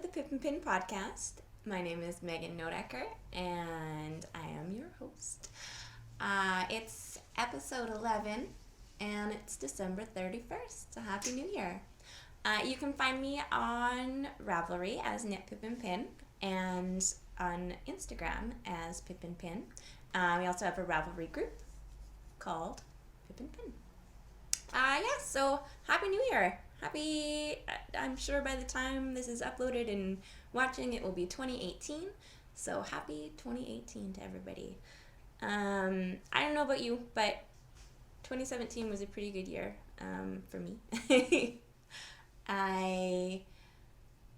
the Pip Pin Podcast. My name is Megan Nodecker, and I am your host. It's episode 11, and it's December 31st, so Happy New Year. You can find me on Ravelry as Pip Pin, and on Instagram as Pip Pin. We also have a Ravelry group called Pip Pin. So Happy New Year. I'm sure by the time this is uploaded and watching, it will be 2018. So happy 2018 to everybody. I don't know about you, but 2017 was a pretty good year for me. I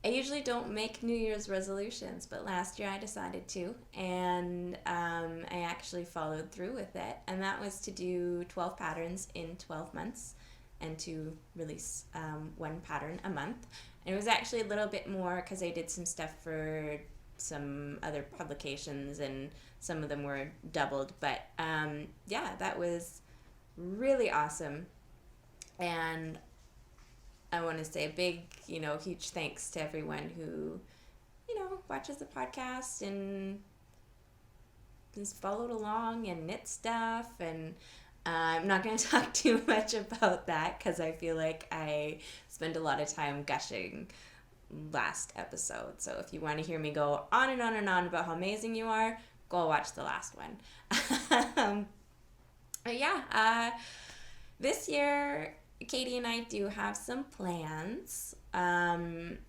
usually don't make New Year's resolutions, but last year I decided to, and I actually followed through with it, and that was to do 12 patterns in 12 months and to release one pattern a month. And it was actually a little bit more because I did some stuff for some other publications and some of them were doubled, but that was really awesome. And I want to say a big, huge thanks to everyone who, watches the podcast and just followed along and knit stuff. And I'm not going to talk too much about that because I feel like I spent a lot of time gushing last episode. So if you want to hear me go on and on and on about how amazing you are, go watch the last one. This year, Katie and I do have some plans, and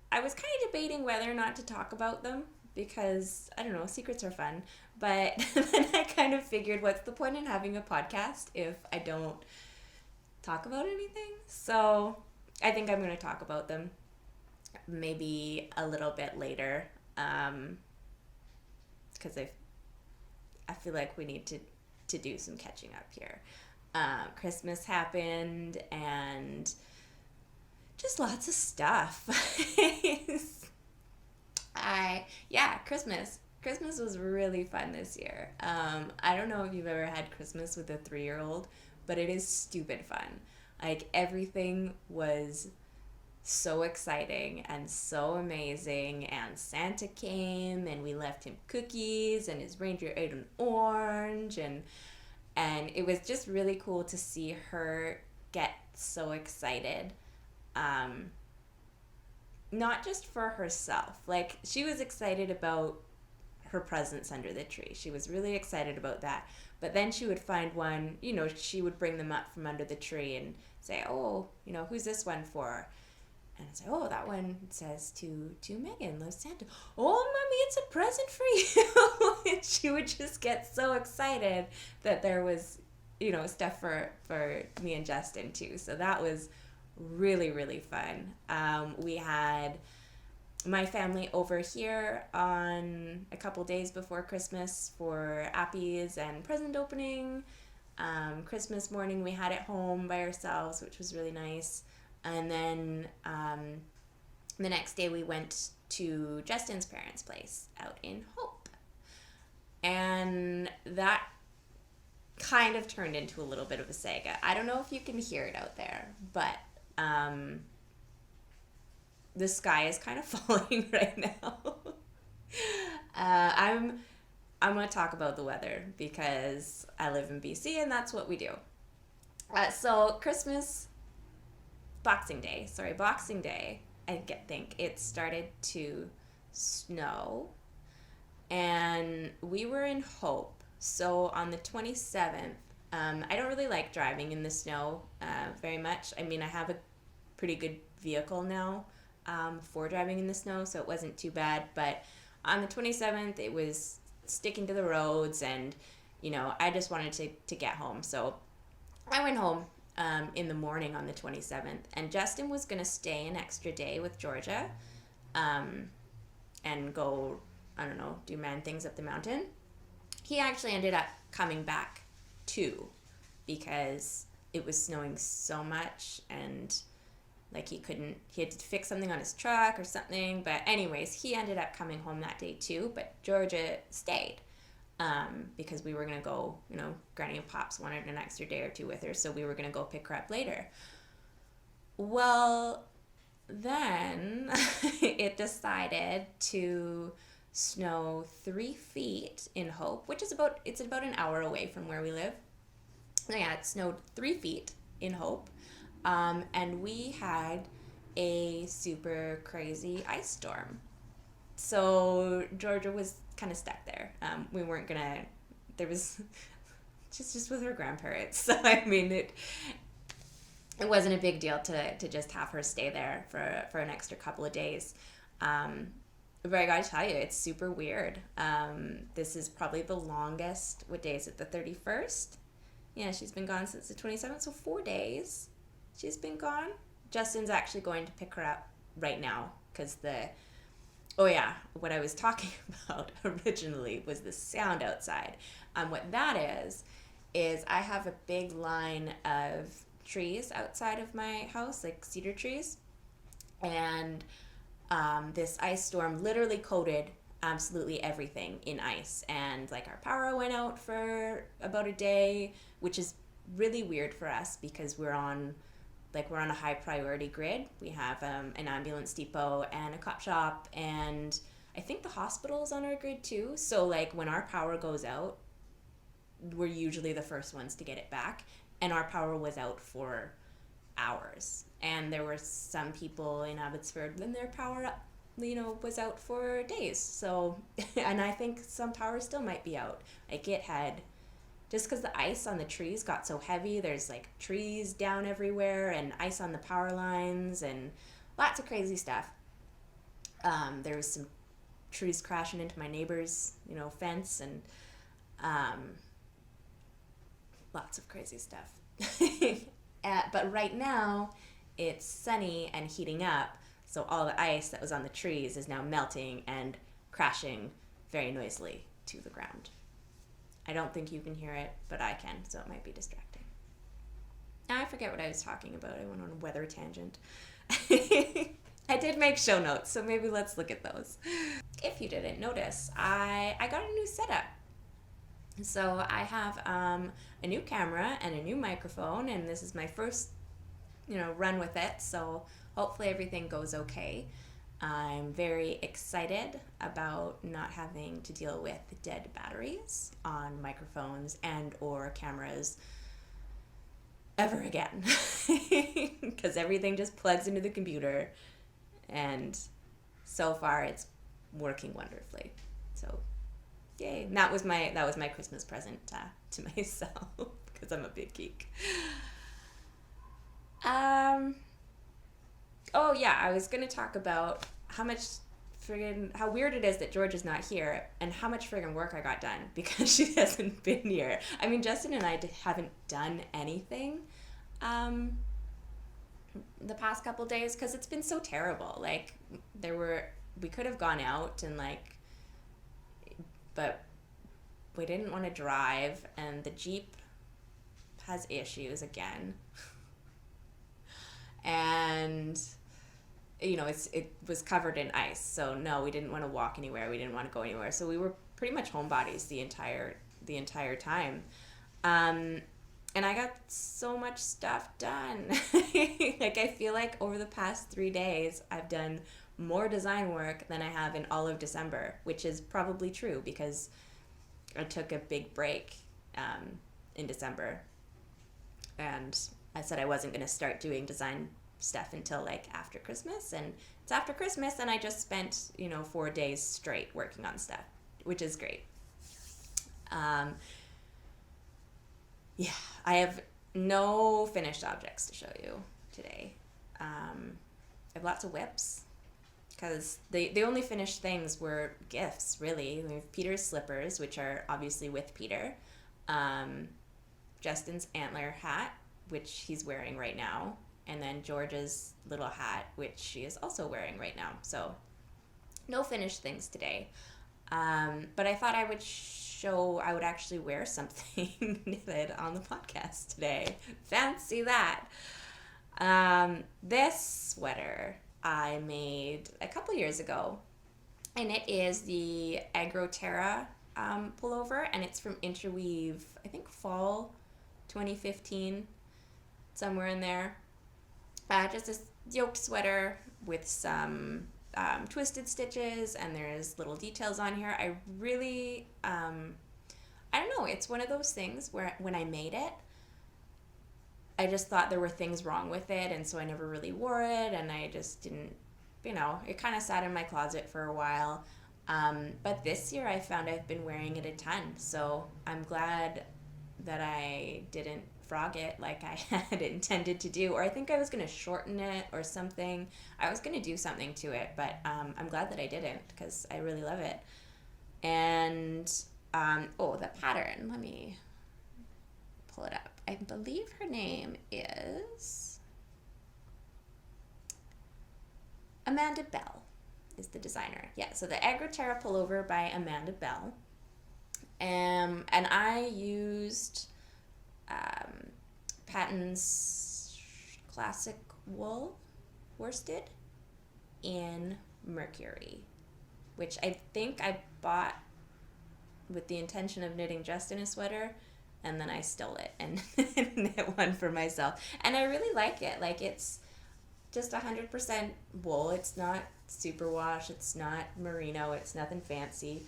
I was kind of debating whether or not to talk about them because, I don't know, secrets are fun, but then I kind of figured what's the point in having a podcast if I don't talk about anything? So I think I'm going to talk about them maybe a little bit later because I feel like we need to do some catching up here. Christmas happened and just lots of stuff. Christmas was really fun this year. I don't know if you've ever had Christmas with a 3-year-old, but it is stupid fun. Like, everything was so exciting and so amazing, and Santa came and we left him cookies and his reindeer ate an orange, and it was just really cool to see her get so excited. Not just for herself. Like, she was excited about her presents under the tree. She was really excited about that. But then she would find one, she would bring them up from under the tree and say, oh, who's this one for? And I'd say, oh, that one says to Megan, loves Santa. Oh, Mommy, it's a present for you. And she would just get so excited that there was, stuff for me and Justin too. So that was really, really fun. We had my family over here on a couple days before Christmas for appies and present opening. Christmas morning we had it home by ourselves, which was really nice. And then the next day we went to Justin's parents' place out in Hope. And that kind of turned into a little bit of a saga. I don't know if you can hear it out there, but the sky is kind of falling right now. I'm going to talk about the weather because I live in BC and that's what we do. So Boxing Day, I think it started to snow, and we were in Hope. So on the 27th, I don't really like driving in the snow very much. I mean, I have a pretty good vehicle now for driving in the snow, so it wasn't too bad. But on the 27th, it was sticking to the roads, and, I just wanted to get home. So I went home in the morning on the 27th, and Justin was going to stay an extra day with Georgia and go, do man things up the mountain. He actually ended up coming back too because it was snowing so much, and he had to fix something on his truck or something. But anyways, he ended up coming home that day too, but Georgia stayed. Because we were going to go, Granny and Pops wanted an extra day or two with her, so we were going to go pick her up later. Well, then it decided to snow 3 feet in Hope, which is about an hour away from where we live. Yeah, it snowed 3 feet in Hope, and we had a super crazy ice storm. So Georgia was kind of stuck there. We weren't gonna. There was just with her grandparents. So I mean, it wasn't a big deal to just have her stay there for an extra couple of days. But I gotta tell you, it's super weird. This is probably the longest. What day is it? The 31st? Yeah, she's been gone since the 27th, so 4 days she's been gone. Justin's actually going to pick her up right now because what I was talking about originally was the sound outside. What that is I have a big line of trees outside of my house, like cedar trees, and this ice storm literally coated absolutely everything in ice, and like our power went out for about a day, which is really weird for us because we're on a high priority grid. We have an ambulance depot and a cop shop, and I think the hospital's on our grid too. So like when our power goes out, we're usually the first ones to get it back, and our power was out for hours. And there were some people in Abbotsford when their power was out for days. So and I think some power still might be out. Like it had, just because the ice on the trees got so heavy, there's like trees down everywhere and ice on the power lines and lots of crazy stuff. There was some trees crashing into my neighbor's, fence, and lots of crazy stuff. But right now, it's sunny and heating up, so all the ice that was on the trees is now melting and crashing very noisily to the ground. I don't think you can hear it, but I can, so it might be distracting. Now I forget what I was talking about. I went on a weather tangent. I did make show notes, so maybe let's look at those. If you didn't notice, I got a new setup. So I have a new camera and a new microphone, and this is my first, run with it, so hopefully everything goes okay. I'm very excited about not having to deal with dead batteries on microphones and or cameras ever again, because everything just plugs into the computer, and so far it's working wonderfully. So yay. And that was my Christmas present to myself because I'm a big geek. Oh yeah, I was gonna talk about how weird it is that George is not here and how much friggin' work I got done because she hasn't been here. I mean, Justin and I haven't done anything the past couple days because it's been so terrible. Like we could have gone out and but we didn't want to drive, and the Jeep has issues again. And it was covered in ice, so no, we didn't want to walk anywhere, we didn't want to go anywhere, so we were pretty much homebodies the entire time. And I got so much stuff done. Like I feel like over the past 3 days I've done more design work than I have in all of December, which is probably true because I took a big break in December, and I said I wasn't going to start doing design stuff until after Christmas, and it's after Christmas, and I just spent 4 days straight working on stuff, which is great. Yeah, I have no finished objects to show you today. I have lots of whips because the only finished things were gifts, really. We have Peter's slippers, which are obviously with Peter, Justin's antler hat, which he's wearing right now, and then George's little hat, which she is also wearing right now. So no finished things today. But I thought I would actually wear something knitted on the podcast today. Fancy that. This sweater I made a couple years ago, and it is the Agroterra pullover, and it's from Interweave, I think fall 2015, somewhere in there. Just this yoke sweater with some twisted stitches, and there's little details on here. I really, I don't know, it's one of those things where when I made it, I just thought there were things wrong with it, and so I never really wore it, and I just didn't, it kind of sat in my closet for a while. But this year I found I've been wearing it a ton, so I'm glad that I didn't frog it like I had intended to do, or I think I was going to shorten it or something. I was going to do something to it, but I'm glad that I didn't, because I really love it. And, the pattern, let me pull it up. I believe her name is Amanda Bell is the designer. Yeah, so the Agroterra pullover by Amanda Bell. And I used Patton's classic wool worsted in Mercury, which I think I bought with the intention of knitting just in a sweater, and then I stole it and knit one for myself. And I really like it. Like, it's just 100% wool. It's not superwash. It's not merino. It's nothing fancy.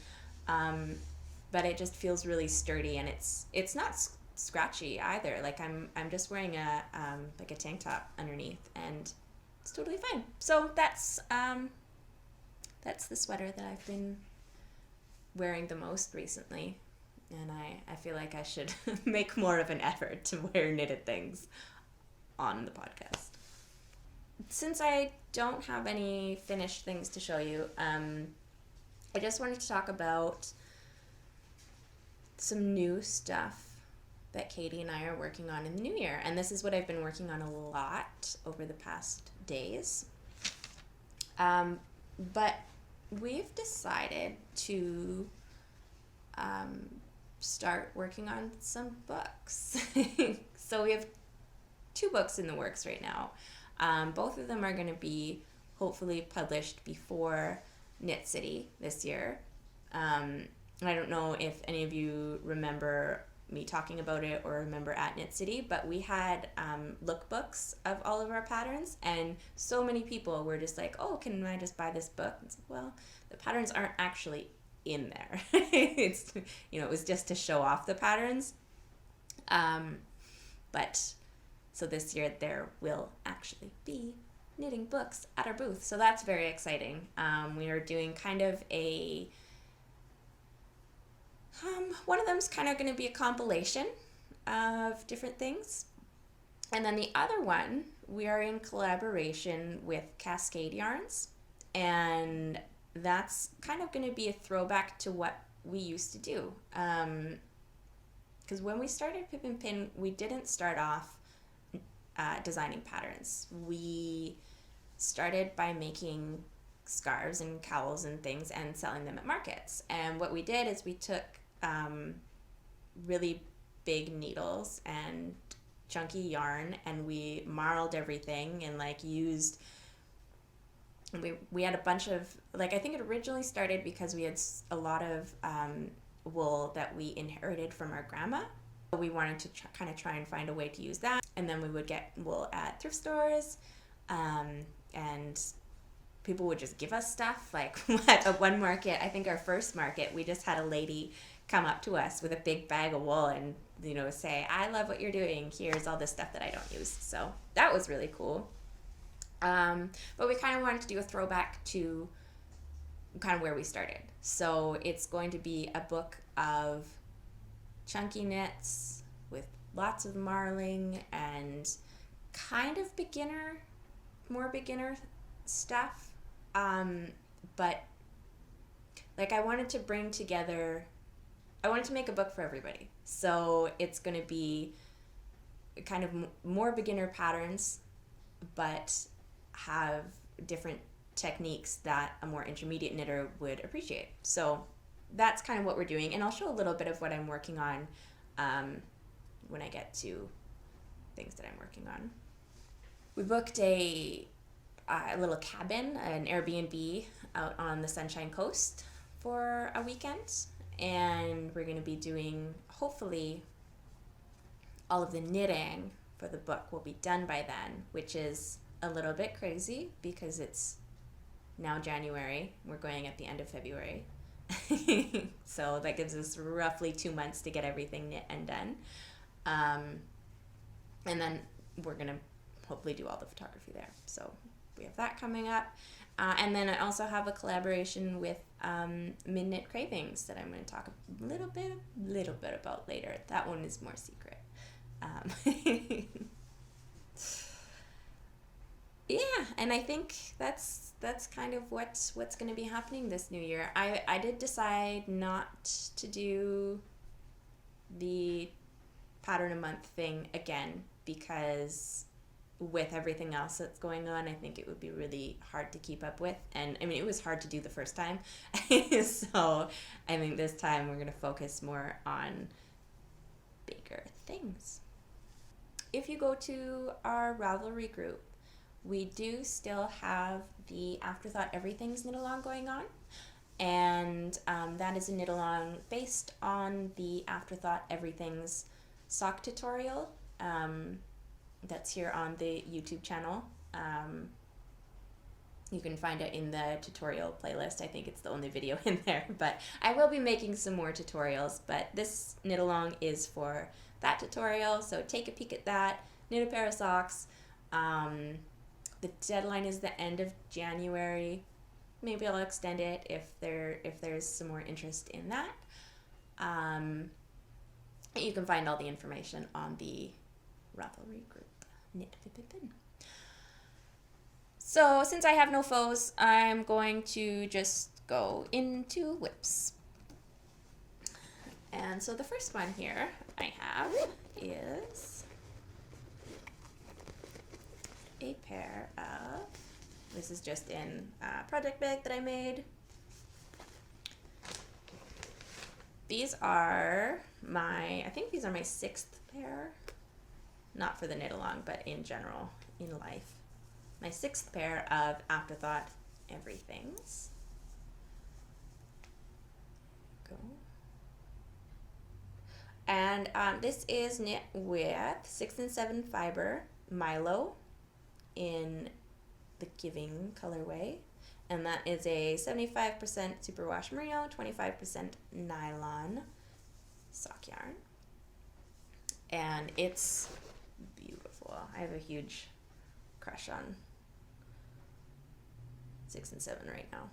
But it just feels really sturdy, and it's not scratchy either. Like, I'm just wearing a tank top underneath, and it's totally fine. So that's the sweater that I've been wearing the most recently, and I feel like I should make more of an effort to wear knitted things on the podcast. Since I don't have any finished things to show you, I just wanted to talk about some new stuff that Katie and I are working on in the new year. And this is what I've been working on a lot over the past days. But we've decided to start working on some books. So we have 2 books in the works right now. Both of them are going to be hopefully published before Knit City this year. I don't know if any of you remember me talking about it or remember at Knit City, but we had lookbooks of all of our patterns, and so many people were just like, oh, can I just buy this book? And so, well, the patterns aren't actually in there. It's, it was just to show off the patterns. But so this year there will actually be knitting books at our booth. So that's very exciting. We are doing kind of one of them's kind of going to be a compilation of different things. And then the other one, we are in collaboration with Cascade Yarns. And that's kind of going to be a throwback to what we used to do. Because when we started Pip Pin, we didn't start off designing patterns. We started by making scarves and cowls and things and selling them at markets. And what we did is we took really big needles and chunky yarn, and we marled everything and used, we had a bunch of, I think it originally started because we had a lot of wool that we inherited from our grandma. We wanted to try and find a way to use that, and then we would get wool at thrift stores, and people would just give us stuff. At one market, I think our first market, we just had a lady come up to us with a big bag of wool and say, I love what you're doing, here's all this stuff that I don't use. So that was really cool. But we kind of wanted to do a throwback to kind of where we started. So it's going to be a book of chunky knits with lots of marling and kind of more beginner stuff. But I wanted to make a book for everybody. So it's going to be kind of more beginner patterns, but have different techniques that a more intermediate knitter would appreciate. So that's kind of what we're doing, and I'll show a little bit of what I'm working on when I get to things that I'm working on. We booked a little cabin, an Airbnb out on the Sunshine Coast for a weekend, and we're going to be doing, hopefully, all of the knitting for the book will be done by then, which is a little bit crazy because it's now January. We're going at the end of February. So that gives us roughly 2 months to get everything knit and done. And then we're going to hopefully do all the photography there. So we have that coming up. And then I also have a collaboration with Midnight Cravings that I'm going to talk a little bit about later. That one is more secret. Yeah, and I think that's kind of what's going to be happening this new year. I did decide not to do the pattern a month thing again because with everything else that's going on, I think it would be really hard to keep up with. And I mean, it was hard to do the first time. So I think this time we're going to focus more on bigger things. If you go to our Ravelry group, we do still have the Afterthought Everything's knit along going on. And that is a knit along based on the Afterthought Everything's sock tutorial. That's here on the YouTube channel. You can find it in the tutorial playlist. I think it's the only video in there, but I will be making some more tutorials, but this knit along is for that tutorial, so take a peek at that, knit a pair of socks. The deadline is the end of January. Maybe I'll extend it if there's some more interest in that. You can find all the information on the Ravelry group, Knit Pip Pin. So since I have no foes, I'm going to just go into whips. And so the first one here I have is a pair of, this is just in a project bag that I made. These are I think these are my 6th pair. Not for the knit along, but in general, in life. My 6th pair of Afterthought Everythings. Go. And this is knit with 6 and 7 fiber Milo in the Giving colorway. And that is a 75% superwash merino, 25% nylon sock yarn. And it's beautiful. I have a huge crush on 6 and 7 right now.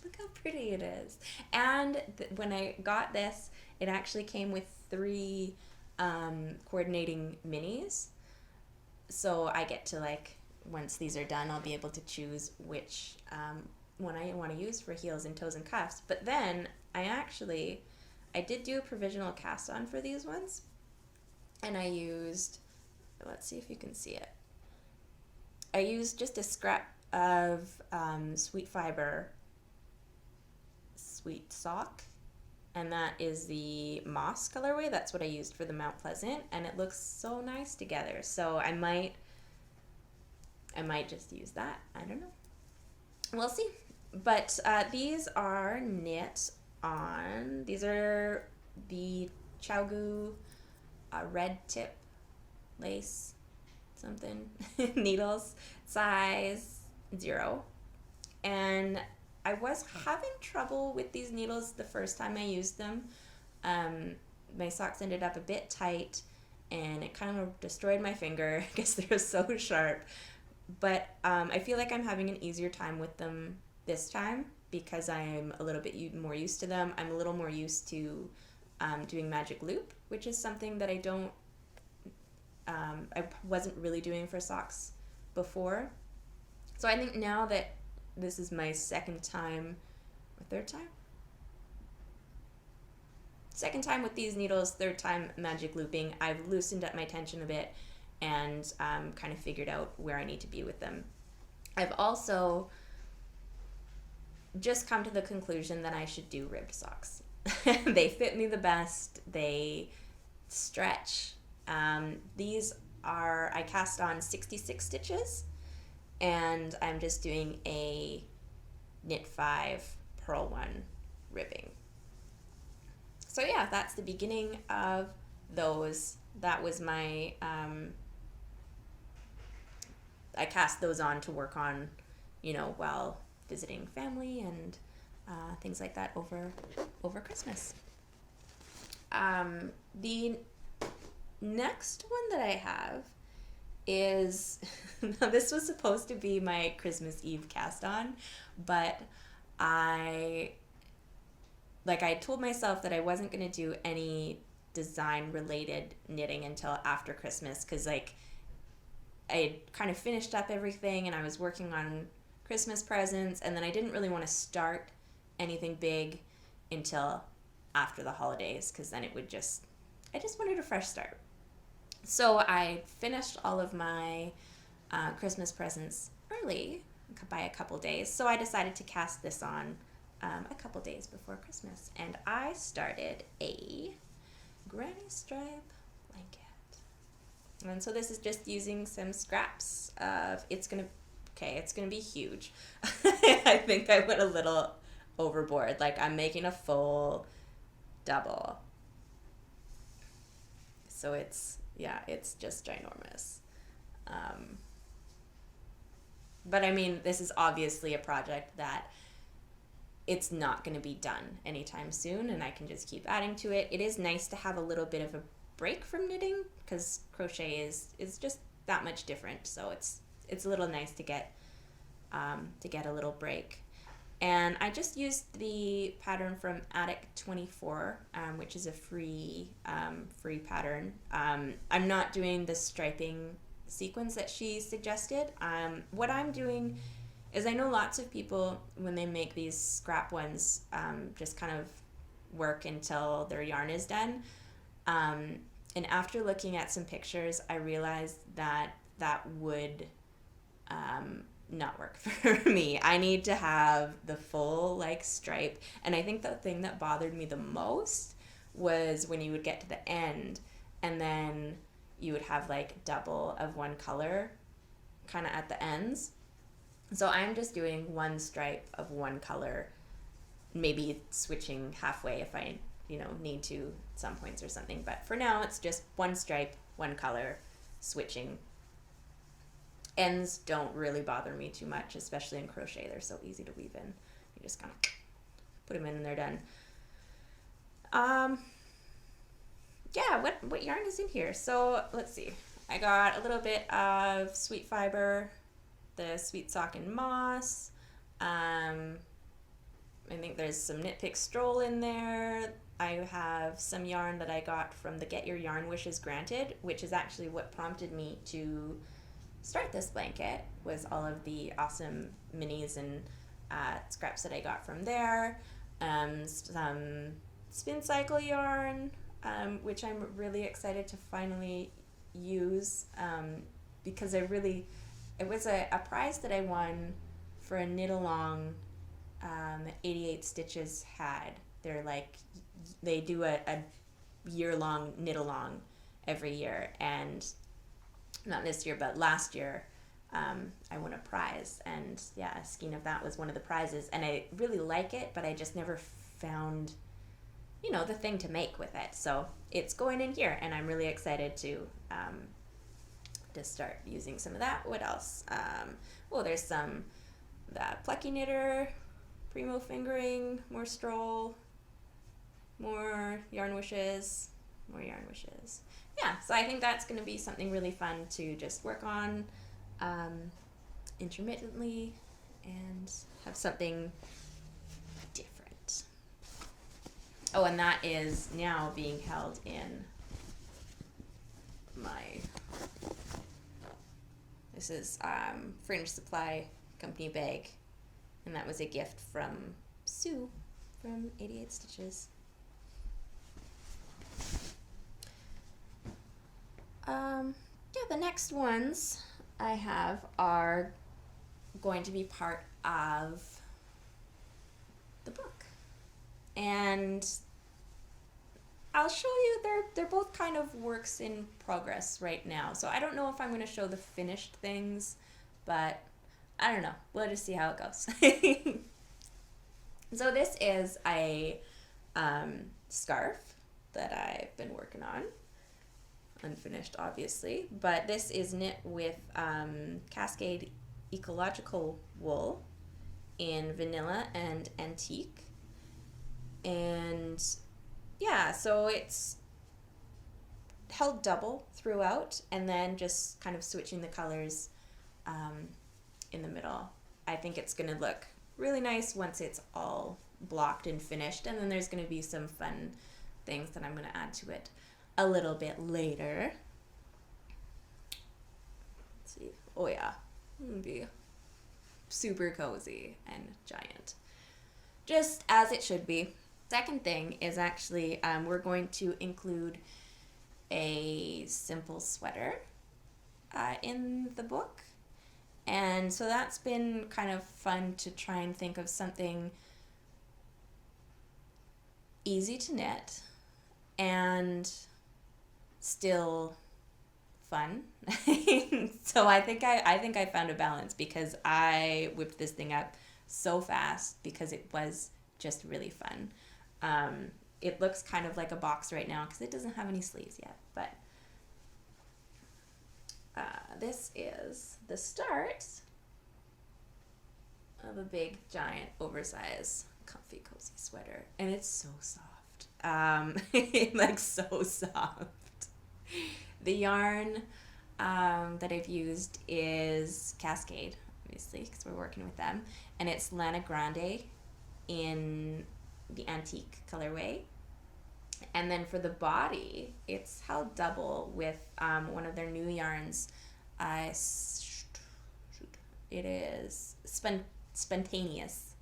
Look how pretty it is. And when I got this, it actually came with 3 coordinating minis. So I get to, like, once these are done, I'll be able to choose which one I want to use for heels and toes and cuffs. But then I did do a provisional cast on for these ones. And I used, let's see if you can see it. I used just a scrap of Sweet Fiber Sweet Sock. And that is the Moss colorway. That's what I used for the Mount Pleasant. And it looks so nice together. So I might just use that. I don't know. We'll see. But these are knit on, these are the Chowgu red tip lace something needles, size 0. And I was having trouble with these needles the first time I used them. My socks ended up a bit tight and it kind of destroyed my finger because they're so sharp. But I feel like I'm having an easier time with them this time because I'm a little bit more used to them. I'm a little more used to doing magic loop, which is something that I wasn't really doing for socks before. So I think now that this is my second time with these needles, third time magic looping, I've loosened up my tension a bit and kind of figured out where I need to be with them. I've also just come to the conclusion that I should do ribbed socks. They fit me the best. They stretch. These are, I cast on 66 stitches and I'm just doing a knit 5, purl 1 ribbing. So yeah, that's the beginning of those. That was my I cast those on to work on, while visiting family and things like that over Christmas. The next one that I have is, now this was supposed to be my Christmas Eve cast on, but I told myself that I wasn't going to do any design related knitting until after Christmas, because I had kind of finished up everything and I was working on Christmas presents, and then I didn't really want to start anything big until after the holidays, because then I just wanted a fresh start. So I finished all of my Christmas presents early by a couple days, so I decided to cast this on a couple days before Christmas, and I started a granny stripe blanket. And so this is just using some scraps of, it's gonna be huge. I think I went a little overboard. I'm making a full double. So it's just ginormous. But I mean, this is obviously a project that it's not going to be done anytime soon, and I can just keep adding to it. It is nice to have a little bit of a break from knitting, because crochet is just that much different. So it's a little nice to get a little break. And I just used the pattern from Attic 24, which is a free pattern. I'm not doing the striping sequence that she suggested. What I'm doing is, I know lots of people, when they make these scrap ones, just kind of work until their yarn is done. And after looking at some pictures, I realized that would not work for me. I need to have the full stripe. And I think the thing that bothered me the most was when you would get to the end and then you would have double of one color kind of at the ends. So I'm just doing one stripe of one color, maybe switching halfway if I need to at some points or something. But for now, it's just one stripe, one color, switching. Ends don't really bother me too much, especially in crochet. They're so easy to weave in. You just kind of put them in and they're done. Yeah, what yarn is in here? So let's see. I got a little bit of Sweet Fiber, the Sweet Sock and Moss. I think there's some Knit Pick Stroll in there. I have some yarn that I got from the Get Your Yarn Wishes Granted, which is actually what prompted me to start this blanket, was all of the awesome minis and scraps that I got from there. Some Spin Cycle yarn, which I'm really excited to finally use, because it was a prize that I won for a knit along 88 Stitches had. They do a year-long knit along every year, and not this year, but last year, I won a prize, and a skein of that was one of the prizes, and I really like it, but I just never found, the thing to make with it. So it's going in here, and I'm really excited to start using some of that. What else? There's some that Plucky Knitter, Primo Fingering, more Stroll, more Yarn Wishes, more Yarn Wishes. Yeah, so I think that's going to be something really fun to just work on intermittently and have something different. Oh, and that is now being held in this is Fringe Supply Company bag, and that was a gift from Sue from 88 Stitches. The next ones I have are going to be part of the book, and I'll show you, they're both kind of works in progress right now, so I don't know if I'm going to show the finished things, but I don't know, we'll just see how it goes. So this is a scarf that I've been working on. unfinished, obviously. But this is knit with Cascade Ecological Wool in vanilla and antique. And yeah, so it's held double throughout, and then just kind of switching the colors in the middle. I think it's going to look really nice once it's all blocked and finished, and then there's going to be some fun things that I'm going to add to it a little bit later. Let's see. Oh yeah, it'll be super cozy and giant, just as it should be. Second thing is actually we're going to include a simple sweater in the book. And so that's been kind of fun to try and think of something easy to knit and still fun. So I think I found a balance, because I whipped this thing up so fast because it was just really fun. It looks kind of like a box right now because it doesn't have any sleeves yet, but this is the start of a big, giant, oversized, comfy, cozy sweater, and it's so soft. Like so soft. The yarn that I've used is Cascade, obviously, because we're working with them, and it's Lana Grande in the antique colorway. And then for the body, it's held double with one of their new yarns. It is spontaneous.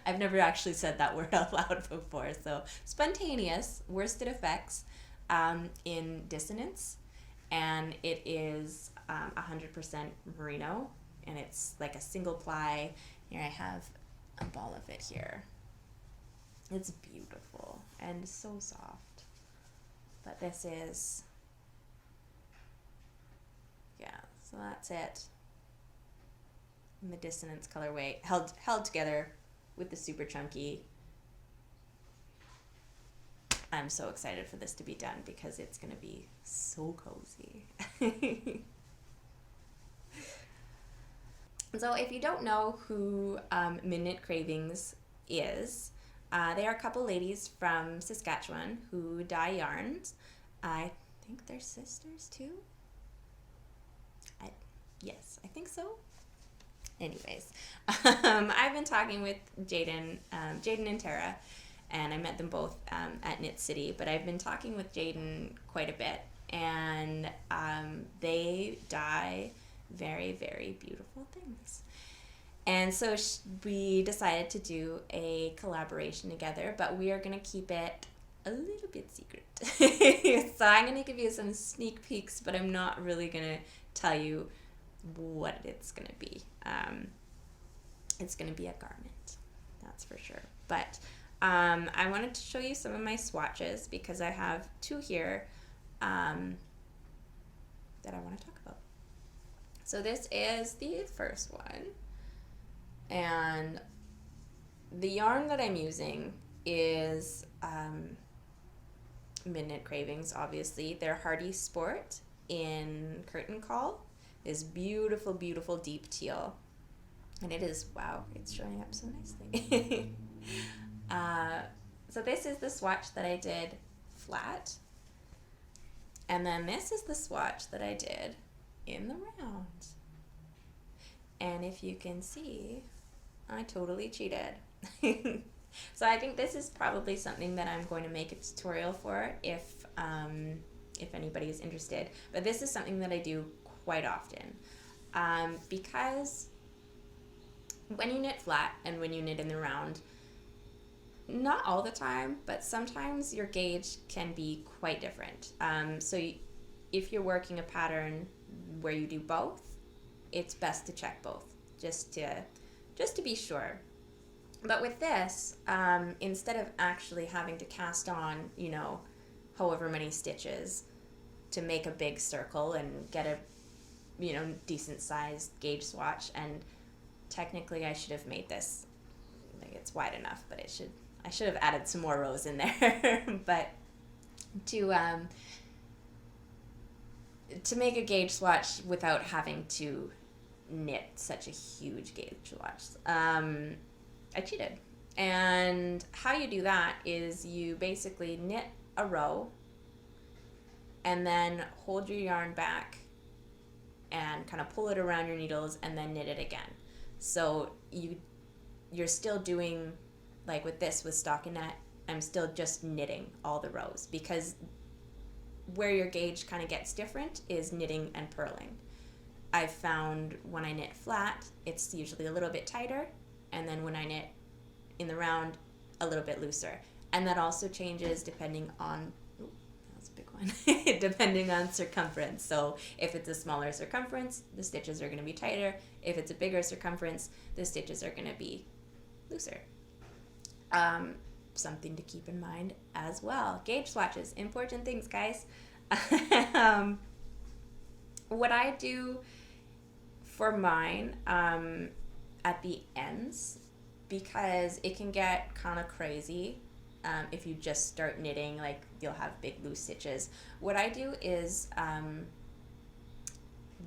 I've never actually said that word out loud before. So spontaneous worsted effects in dissonance, and it is 100% merino, and it's like a single ply. Here I have a ball of it here. It's beautiful and so soft. But this is, yeah, so that's it. In the dissonance colorway, held together with the super chunky. I'm so excited for this to be done because it's going to be so cozy. So if you don't know who Midnight Cravings is, they are a couple ladies from Saskatchewan who dye yarns. I think they're sisters too. Yes, I think so. Anyways, I've been talking with Jaden and Tara, and I met them both at Knit City, but I've been talking with Jaden quite a bit, and they dye very, very beautiful things. And so we decided to do a collaboration together, but we are going to keep it a little bit secret. So I'm going to give you some sneak peeks, but I'm not really going to tell you what it's going to be. It's going to be a garment, that's for sure. But I wanted to show you some of my swatches because I have two here that I want to talk about. So this is the first one. And the yarn that I'm using is Midnight Cravings, obviously. They're Hardy Sport in Curtain Call. This beautiful, beautiful deep teal. And it is, wow, it's showing up so nicely. So this is the swatch that I did flat. And then this is the swatch that I did in the round. And if you can see, I totally cheated. So I think this is probably something that I'm going to make a tutorial for if anybody is interested. But this is something that I do quite often because when you knit flat and when you knit in the round, not all the time, but sometimes your gauge can be quite different. So if you're working a pattern where you do both, it's best to check both just to be sure. But with this, instead of actually having to cast on, however many stitches to make a big circle and get a, decent sized gauge swatch, and technically I should have made this, like, it's wide enough, but I should have added some more rows in there. But to make a gauge swatch without having to knit such a huge gauge swatch, I cheated. And how you do that is you basically knit a row and then hold your yarn back and kind of pull it around your needles and then knit it again. So you're still doing, like with this, with stockinette, I'm still just knitting all the rows, because where your gauge kind of gets different is knitting and purling. I've found when I knit flat, it's usually a little bit tighter, and then when I knit in the round, a little bit looser. And that also changes depending on, that was a big one, depending on circumference. So if it's a smaller circumference, the stitches are going to be tighter. If it's a bigger circumference, the stitches are going to be looser. Something to keep in mind as well. Gauge swatches, important things, guys. What I do for mine at the ends, because it can get kind of crazy if you just start knitting, like you'll have big loose stitches. What I do is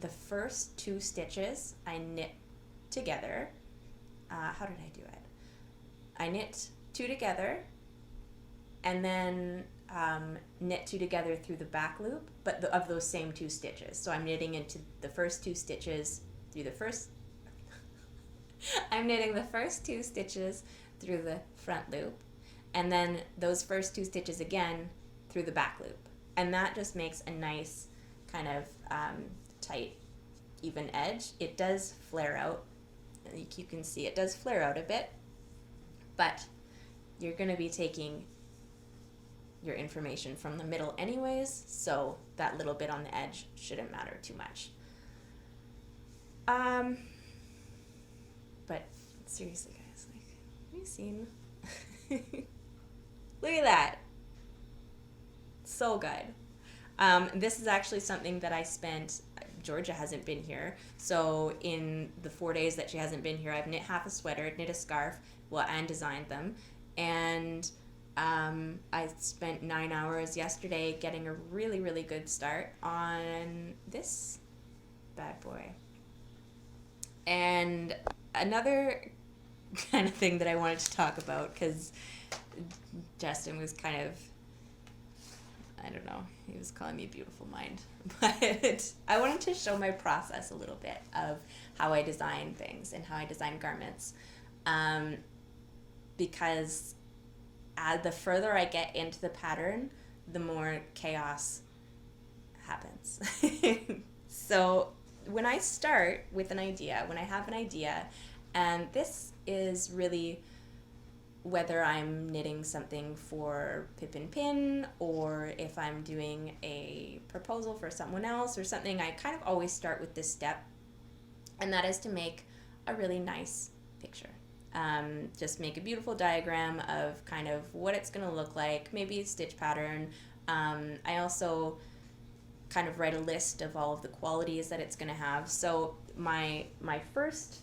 the first 2 stitches I knit together. How did I do it? I knit 2 together and then knit 2 together through the back loop, but of those same 2 stitches. So I'm knitting into the first 2 stitches through the first I'm knitting the first 2 stitches through the front loop, and then those first 2 stitches again through the back loop. And that just makes a nice kind of tight, even edge. It does flare out. You can see it does flare out a bit, but you're going to be taking your information from the middle anyways, so that little bit on the edge shouldn't matter too much. But seriously, guys, like, have you seen? Look at that. So good. This is actually something that I spent, Georgia hasn't been here, so in the 4 days that she hasn't been here, I've knit half a sweater, knit a scarf, and designed them. And I spent 9 hours yesterday getting a really, really good start on this bad boy. And another kind of thing that I wanted to talk about, because Justin was kind of, I don't know, he was calling me beautiful mind, but I wanted to show my process a little bit of how I design things and how I design garments, because the further I get into the pattern, the more chaos happens. So when I start with an idea, when I have an idea, and this is really whether I'm knitting something for Pip Pin, or if I'm doing a proposal for someone else or something, I kind of always start with this step, and that is to make a really nice picture. Just make a beautiful diagram of kind of what it's going to look like, maybe a stitch pattern. I also kind of write a list of all of the qualities that it's going to have. So my first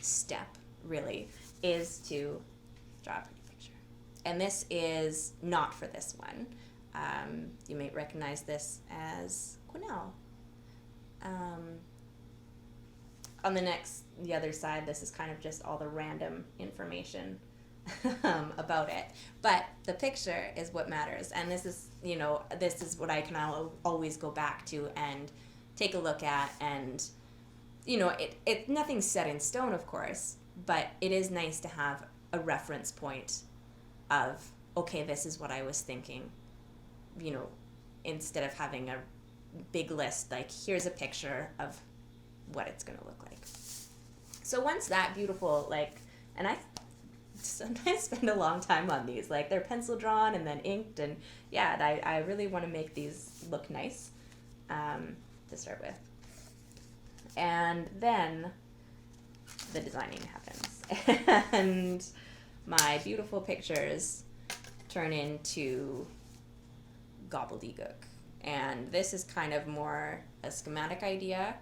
step really is to draw a pretty picture. And this is not for this one. You may recognize this as quenelle. On the other side, this is kind of just all the random information about it. But the picture is what matters. And this is what I can always go back to and take a look at. And, nothing's set in stone, of course, but it is nice to have a reference point of, okay, this is what I was thinking, instead of having a big list, like, here's a picture of what it's going to look like. So once that beautiful, and I sometimes spend a long time on these, they're pencil drawn and then inked, and I really want to make these look nice to start with. And then the designing happens. And my beautiful pictures turn into gobbledygook. And this is kind of more a schematic idea,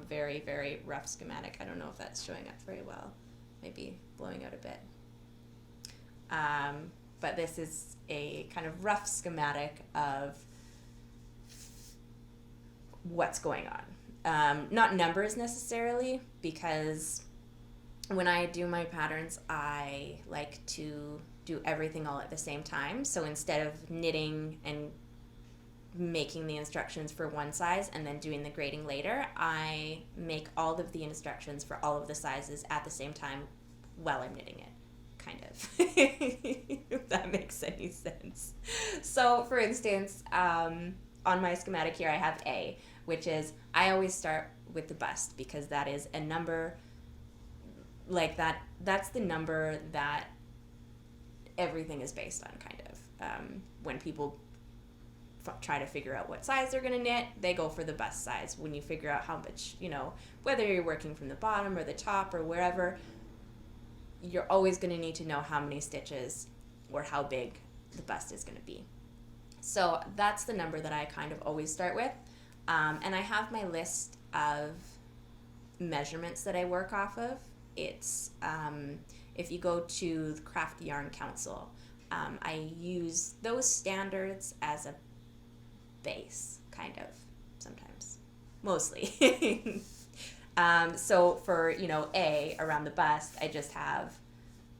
very, very rough schematic. I don't know if that's showing up very well, maybe blowing out a bit. But this is a kind of rough schematic of what's going on. Not numbers necessarily, because when I do my patterns, I like to do everything all at the same time. So instead of knitting and making the instructions for one size and then doing the grading later, I make all of the instructions for all of the sizes at the same time while I'm knitting it, kind of. If that makes any sense. So for instance, on my schematic here I have A, which is, I always start with the bust because that is a number like that's the number that everything is based on, kind of. When people try to figure out what size they're going to knit, they go for the bust size. When you figure out how much, whether you're working from the bottom or the top or wherever, you're always going to need to know how many stitches or how big the bust is going to be. So that's the number that I kind of always start with. And I have my list of measurements that I work off of. It's, if you go to the Craft Yarn Council, I use those standards as a base, kind of, sometimes, mostly. So for, A, around the bust, I just have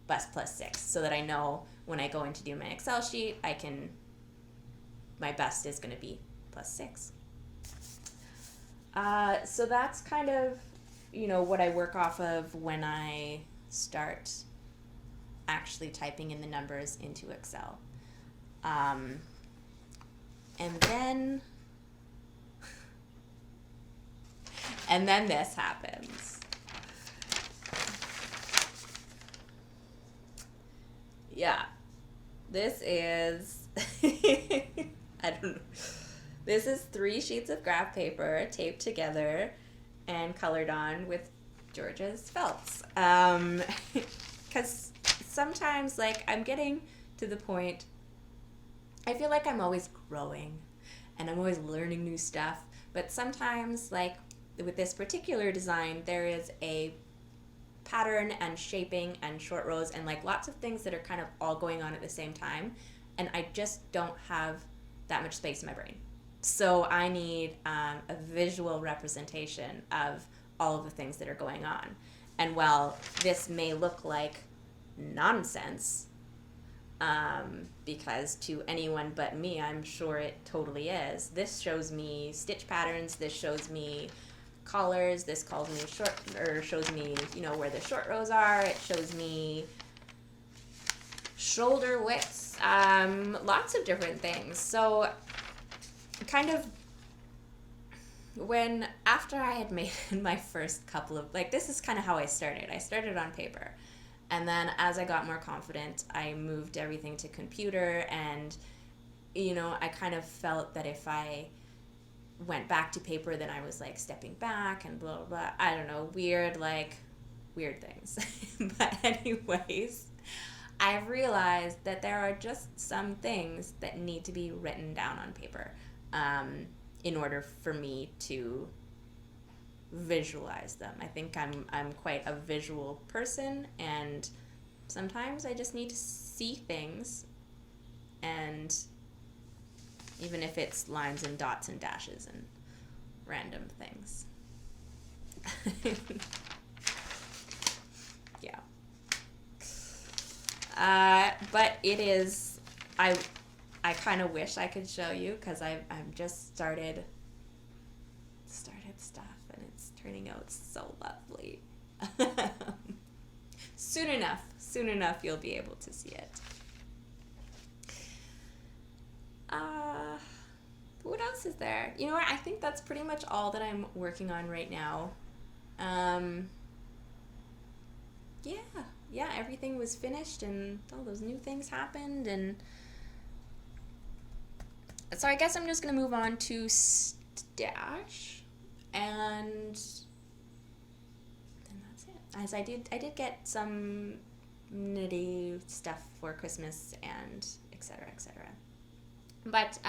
bust plus 6, so that I know when I go in to do my Excel sheet, my bust is going to be plus 6. So that's kind of, what I work off of when I start actually typing in the numbers into Excel. And then this happens. Yeah. This is, I don't know. This is 3 sheets of graph paper taped together and colored on with George's felts. Because sometimes, I'm getting to the point, I feel like I'm always growing and I'm always learning new stuff. But sometimes, with this particular design, there is a pattern and shaping and short rows and lots of things that are kind of all going on at the same time. And I just don't have that much space in my brain. So I need a visual representation of all of the things that are going on. And while this may look like nonsense, because to anyone but me, I'm sure it totally is. This shows me stitch patterns. This shows me collars. This shows me, where the short rows are. It shows me shoulder widths, lots of different things. So kind of after I had made my first couple of, this is kind of how I started. I started on paper. And then as I got more confident, I moved everything to computer, and, I kind of felt that if I went back to paper, then I was stepping back and blah, blah, blah. I don't know, weird things. But anyways, I've realized that there are just some things that need to be written down on paper, in order for me to visualize them. I think I'm quite a visual person, and sometimes I just need to see things, and even if it's lines and dots and dashes and random things. Yeah. But it is, I kind of wish I could show you, because I've just started stuff, and it's turning out so lovely. Soon enough you'll be able to see it. What else is there? You know what, I think that's pretty much all that I'm working on right now. Yeah, everything was finished and all those new things happened, and so I guess I'm just gonna move on to stash, and then that's it. As I did get some nitty stuff for Christmas and etc. But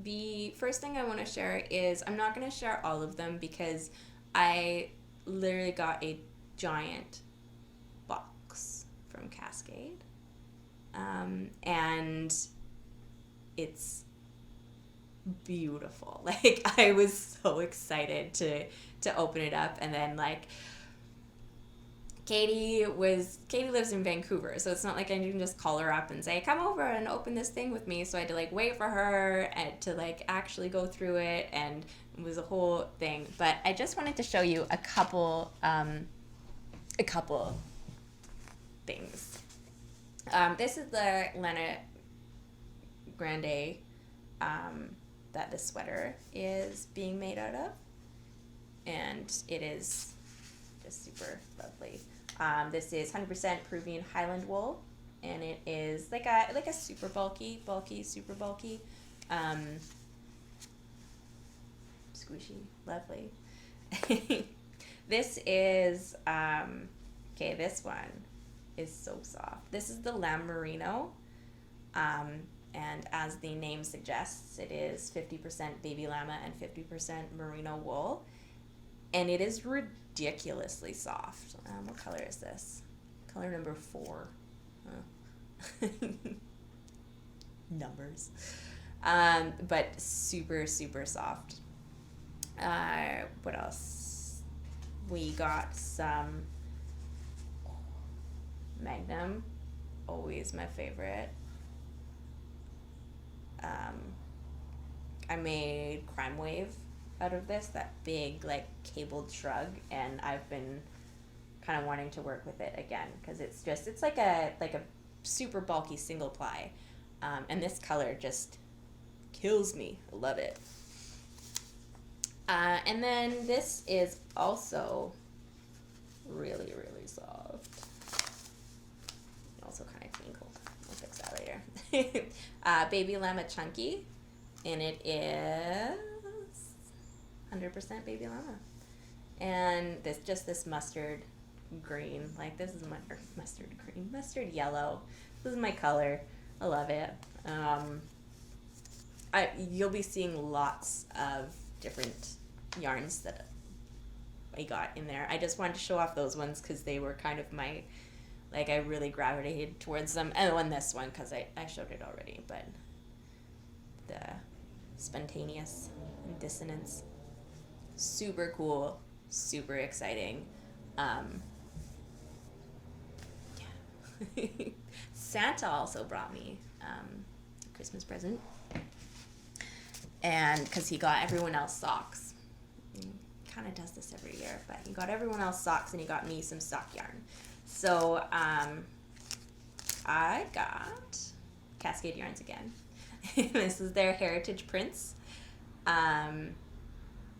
the first thing I want to share is, I'm not going to share all of them because I literally got a giant box from Cascade, and it's beautiful. Like, I was so excited to open it up. And then, like, Katie lives in Vancouver, so it's not like I can just call her up and say, come over and open this thing with me. So I had to, like, wait for her and to, like, actually go through it, and it was a whole thing. But I just wanted to show you a couple things. This is the Lana Grande that the sweater is being made out of, and it is just super lovely. This is 100% Peruvian Highland wool, and it is like a super bulky, super bulky, squishy, lovely. This is this one is so soft. This is the lamb merino, and as the name suggests, it is 50% baby llama and 50% merino wool, and it is ridiculously soft. What color is this? Color number 4. Numbers. But super, super soft. What else? We got some Magnum, always my favorite. I made Crime Wave out of this, that big, like, cabled shrug, and I've been kind of wanting to work with it again, because it's like a super bulky single ply, and this color just kills me. I love it. And then this is also really, really soft. Also kind of tingled. I'll fix that later. Baby Llama Chunky, and it is 100% baby llama. And this mustard green, like, this is my mustard yellow. This is my color. I love it. You'll be seeing lots of different yarns that I got in there. I just wanted to show off those ones because they were kind of my, like, I really gravitated towards them. And this one because I showed it already, but the spontaneous and dissonance, super cool, super exciting. Santa also brought me a Christmas present, and because he got everyone else socks. He kind of does this every year, but he got everyone else socks, and he got me some sock yarn. So I got Cascade Yarns again. This is their Heritage Prints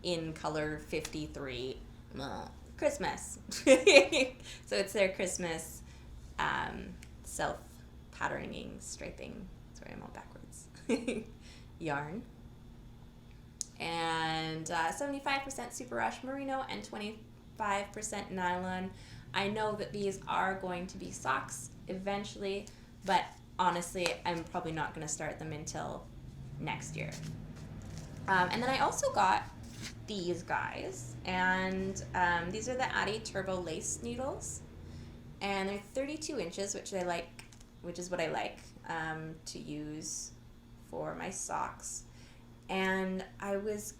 in color 53 Christmas. So it's their Christmas self-patterning, striping, sorry, I'm all backwards, yarn. And 75% Super Rush Merino and 25% nylon. I know that these are going to be socks eventually, but honestly, I'm probably not going to start them until next year. And then I also got these guys, and these are the Addy Turbo Lace Needles, and they're 32 inches, which is what I like to use for my socks. And I was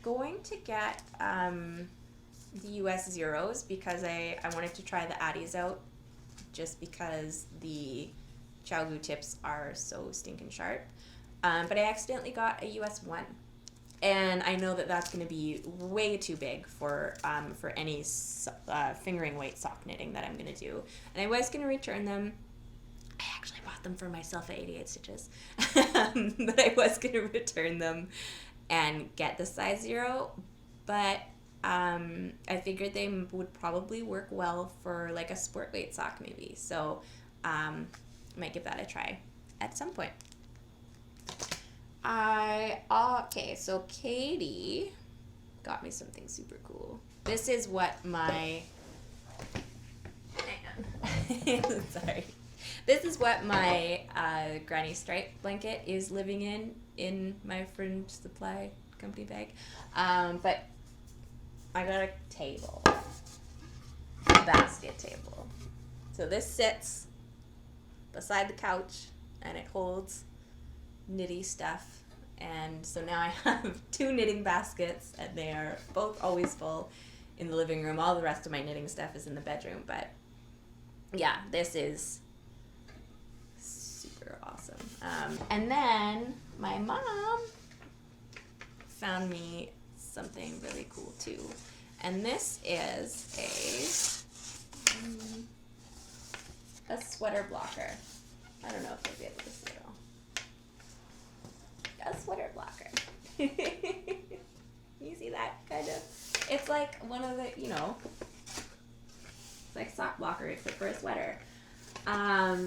going to get the US Zeros because I wanted to try the Addies out, just because the Chow tips are so stinking sharp. But I accidentally got a US 1. And I know that that's going to be way too big for any fingering weight sock knitting that I'm going to do. And I was going to return them. I actually bought them for myself at 88 Stitches. But I was going to return them and get the size 0. But I figured they would probably work well for, like, a sport weight sock maybe. So I might give that a try at some point. So Katie got me something super cool. This is what my sorry. This is what my granny stripe blanket is living in my fringe supply company bag. But I got a table, a basket table. So this sits beside the couch, and it holds knitty stuff. And so now I have 2 knitting baskets, and they are both always full in the living room. All the rest of my knitting stuff is in the bedroom. But yeah, this is super awesome. And then my mom found me something really cool too. And this is a sweater blocker. I don't know if you'll be able to see it all. A sweater blocker. You see that, kind of? It's like one of the, it's like sock blocker except for a sweater. I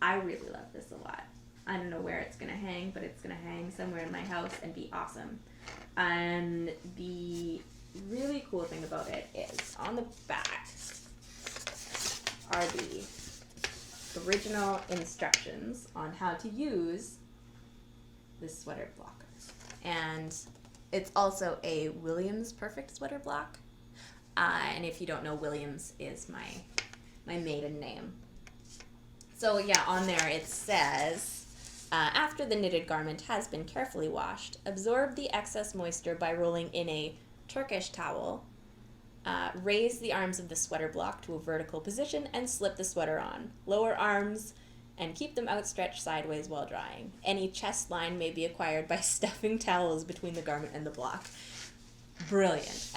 really love this a lot. I don't know where it's going to hang, but it's going to hang somewhere in my house and be awesome. And the really cool thing about it is on the back are the original instructions on how to use this sweater blocker. And it's also a Williams Perfect sweater block. And if you don't know, Williams is my maiden name. So yeah, on there it says, after the knitted garment has been carefully washed, absorb the excess moisture by rolling in a Turkish towel. Raise the arms of the sweater block to a vertical position and slip the sweater on. Lower arms and keep them outstretched sideways while drying. Any chest line may be acquired by stuffing towels between the garment and the block. Brilliant.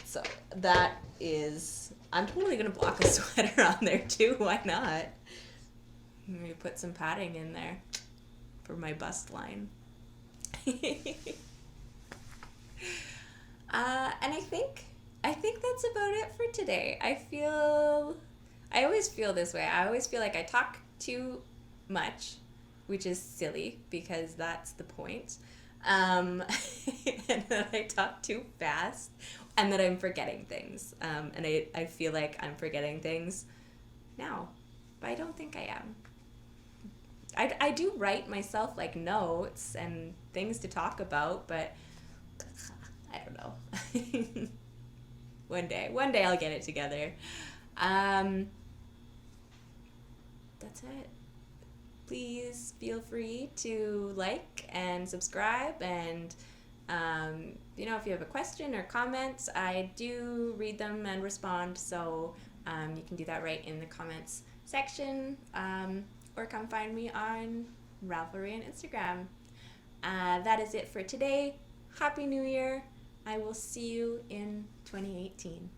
So that is, I'm totally going to block a sweater on there too. Why not? Maybe put some padding in there for my bust line. And I think that's about it for today. I always feel this way. I always feel like I talk too much, which is silly because that's the point. And that I talk too fast and that I'm forgetting things. And I feel like I'm forgetting things now, but I don't think I am. I do write myself like notes and things to talk about, but I don't know. One day I'll get it together. That's it. Please feel free to like and subscribe, and if you have a question or comments, I do read them and respond, so you can do that right in the comments section, or come find me on Ravelry and Instagram. That is it for today. Happy New Year. I will see you in 2018.